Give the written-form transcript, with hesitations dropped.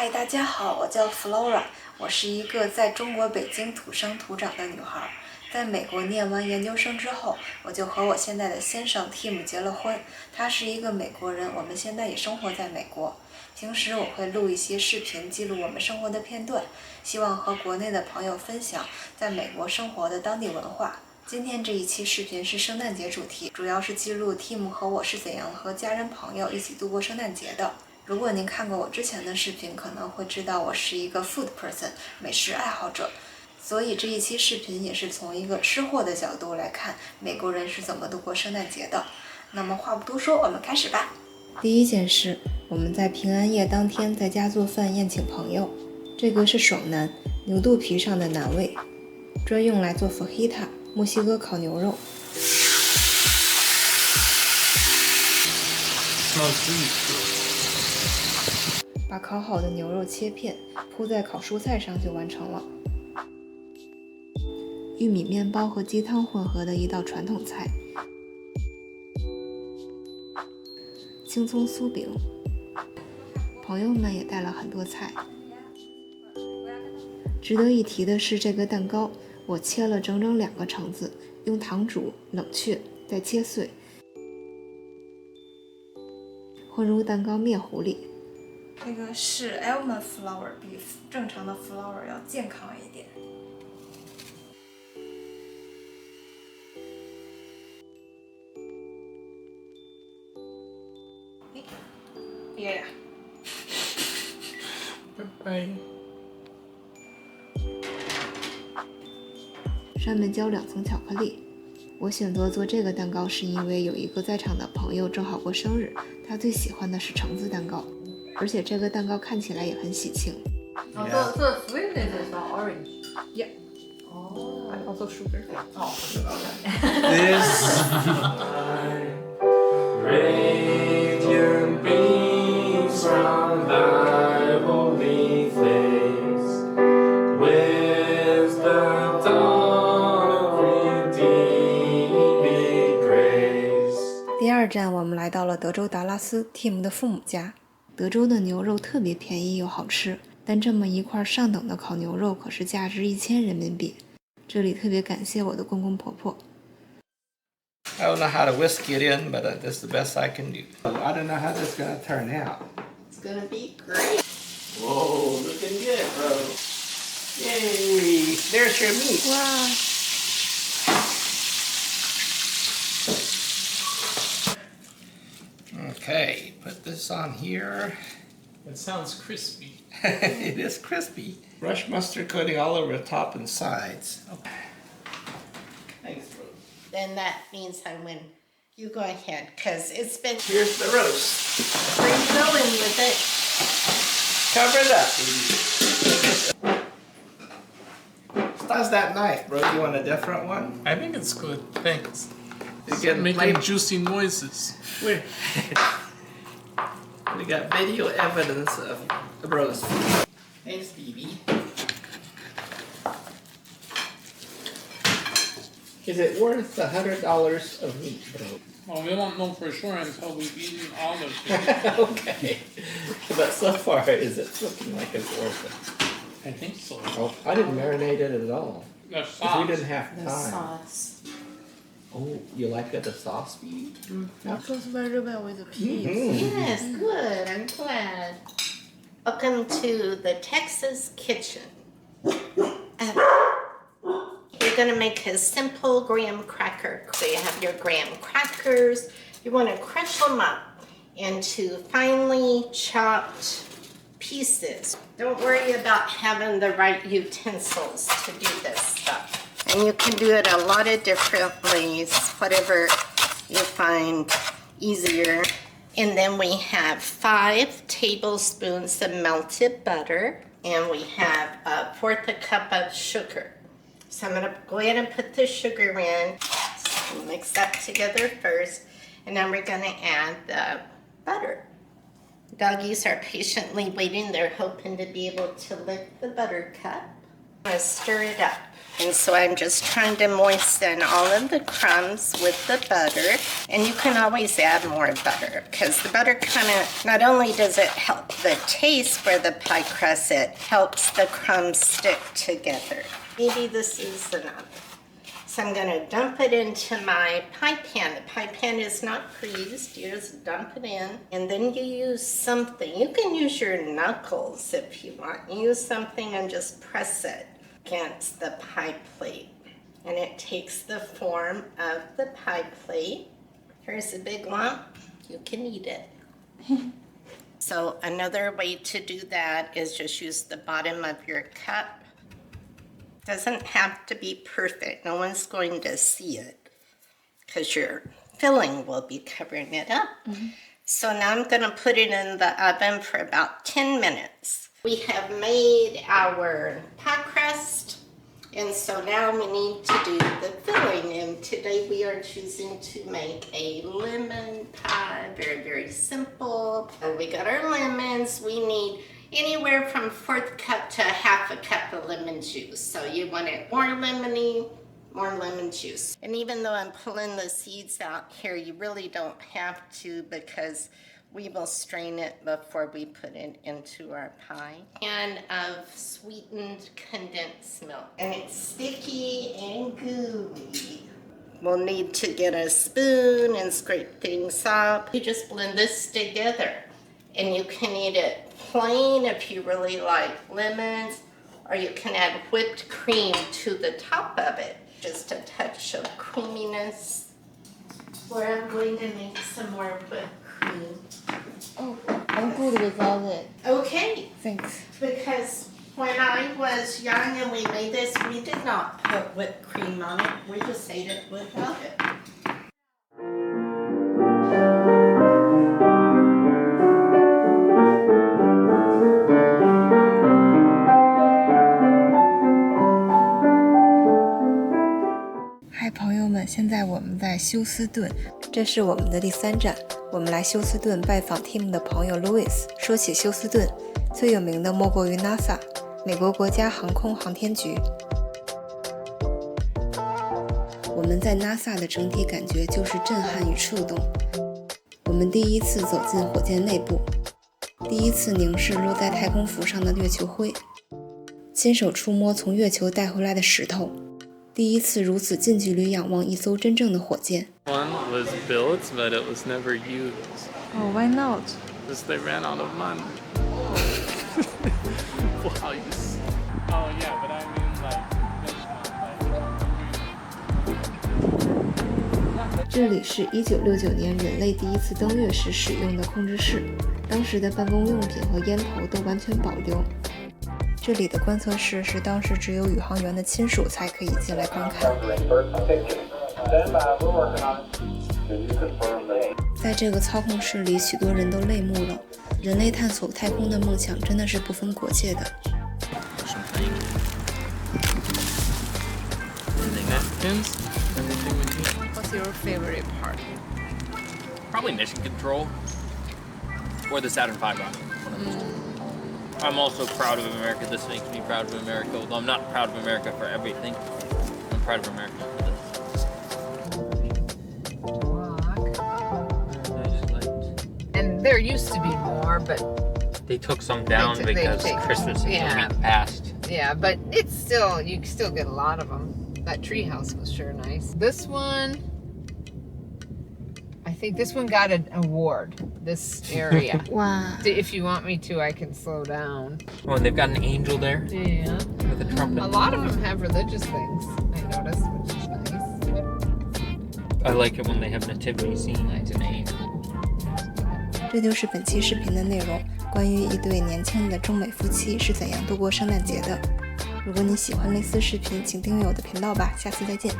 嗨，大家好，我叫 Flora， 我是一个在中国北京土生土长的女孩。在美国念完研究生之后，我就和我现在的先生 Tim 结了婚。他是一个美国人，我们现在也生活在美国。平时我会录一些视频，记录我们生活的片段，希望和国内的朋友分享在美国生活的当地文化。今天这一期视频是圣诞节主题，主要是记录 Tim 和我是怎样和家人朋友一起度过圣诞节的。如果您看过我之前的视频，可能会知道我是一个 food person， 美食爱好者。所以这一期视频也是从一个吃货的角度来看美国人是怎么度过圣诞节的。那么话不多说，我们开始吧。第一件事，我们在平安夜当天在家做饭宴请朋友。这个是爽腩，牛肚皮上的腩味，专用来做 Fajita 墨西哥烤牛肉。把烤好的牛肉切片铺在烤蔬菜上就完成了。玉米面包和鸡汤混合的一道传统菜。青葱酥饼，朋友们也带了很多菜。值得一提的是这个蛋糕，我切了整整2个橙子，用糖煮冷却，再切碎，混入蛋糕面糊里。这个是 almond flour， 比正常的 flour 要健康一点。耶！拜拜。上面浇2层巧克力。我选择做这个蛋糕是因为有一个在场的朋友正好过生日，他最喜欢的是橙子蛋糕。而且这个蛋糕看起来也很喜庆。Oh, the sweetness is not orange. Yeah. Oh. And also sugar. Oh. This radiant beams from thy holy face, with the dawn of redeeming grace. 第二站，我们来到了德州达拉斯 Tim 的父母家。德州的牛肉特别便宜又好吃，但这么一块上等的烤牛肉可是价值1000人民币。这里特别感谢我的公公婆婆。I don't know how to whisk it in, but this is the best I can do. I don't know how this is going to turn out. It's gonna be great. Whoa, looking good, bro. Yay! There's your meat. Wow. Okay, put this on here. It sounds crispy. It is crispy. Brush mustard coating all over the top and sides. Okay. Thanks, Rose. Then that means I win. You go ahead, because it's been... Here's the roast. Where you going with it? Cover it up. How's that knife, bro? You want a different one? I think it's good. Thanks. It's getting Making late. juicy noises. We got video evidence of the roast. Hey, Stevie. Is it worth $100 of meat, bro? Well, we won't know for sure until we've eaten all of it. Okay. But so far, is it looking like it's worth it? I think so. Oh, I didn't marinate it at all. The 'Cause sauce. we didn't have The time. sauce. Oh, you like the sauce, Stevie? It goes very well with the peas. Yes, good. I'm glad. Welcome to the Texas kitchen. You're going to make a simple graham cracker. So you have your graham crackers. You want to crunch them up into finely chopped pieces. Don't worry about having the right utensils to do this stuff. And you can do it a lot of different ways, whatever you find easier. And then we have 5 tablespoons of melted butter, and we have 1/4 cup of sugar. So I'm gonna go ahead and put the sugar in, so mix that together first, and then we're gonna add the butter. Doggies are patiently waiting. They're hoping to be able to lick the butter cup. I'm gonna stir it up. And so I'm just trying to moisten all of the crumbs with the butter. And you can always add more butter because the butter kind of, not only does it help the taste for the pie crust, it helps the crumbs stick together. Maybe this is enough. So I'm gonna dump it into my pie pan. The pie pan is not greased, you just dump it in. And then you use something, you can use your knuckles if you want. Use something and just press it against the pie plate. And it takes the form of the pie plate. Here's a big lump, you can eat it. So another way to do that is just use the bottom of your cup. Doesn't have to be perfect. No one's going to see it because your filling will be covering it up. So now I'm going to put it in the oven for about 10 minutes. We have made our pie crust, and so now we need to do the filling. And today we are choosing to make a lemon pie. Very, very simple. And we got our lemons. We need anywhere from 1/4 cup to 1/2 cup of lemon juice. So you want it more lemony, more lemon juice. And even though I'm pulling the seeds out here, you really don't have to because we will strain it before we put it into our pie. And of sweetened condensed milk. And it's sticky and gooey. We'll need to get a spoon and scrape things up. You just blend this together. And you can eat it plain if you really like lemons, or you can add whipped cream to the top of it. Just a touch of creaminess. Where I'm going to make some more whipped cream. Oh, I'm good without it. Okay, Thanks. because when I was young and we made this, we did not put whipped cream on it. We just ate it without it.嗨，朋友们，现在我们在休斯顿，这是我们的第3站。我们来休斯顿拜访 Tim 的朋友 Louis。说起休斯顿，最有名的莫过于 NASA， 美国国家航空航天局。我们在 NASA 的整体感觉就是震撼与触动。我们第一次走进火箭内部，第一次凝视落在太空服上的月球灰，亲手触摸从月球带回来的石头。第一次如此近距离仰望一艘真正的火箭。One was built, but it was never used. Oh, why not? Because they ran out of money. Wow, you Oh yeah, but I mean like. 这里是1969年人类第一次登月时使用的控制室，当时的办公用品和烟头都完全保留。这里的观测室是当时只有宇航员的亲属才可以进来观看。在这个操控室里，许多人都泪目了。人类探索太空的梦想真的是不分国界的。napkins. What's your favorite part? Probably mission control or the Saturn V rocket. I'm also proud of America. This makes me proud of America. Although I'm not proud of America for everything. I'm proud of America for this. And there used to be more, but They took some down They because take- Christmas is a yeah. week past. yeah, but it's still, you still get a lot of them. That treehouse was sure nice. This one, I think this one got an award, this area. Wow. If you want me to, I can slow down. Oh, and they've got an angel there Yeah. with a trumpet. A lot of them have religious things, I noticed, which is nice. I like it when they have nativity scene. It's an angel. 这就是本期视频的内容，关于一对年轻的中美夫妻是怎样度过圣诞节的。如果你喜欢类似视频，请订阅我的频道吧，下次再见。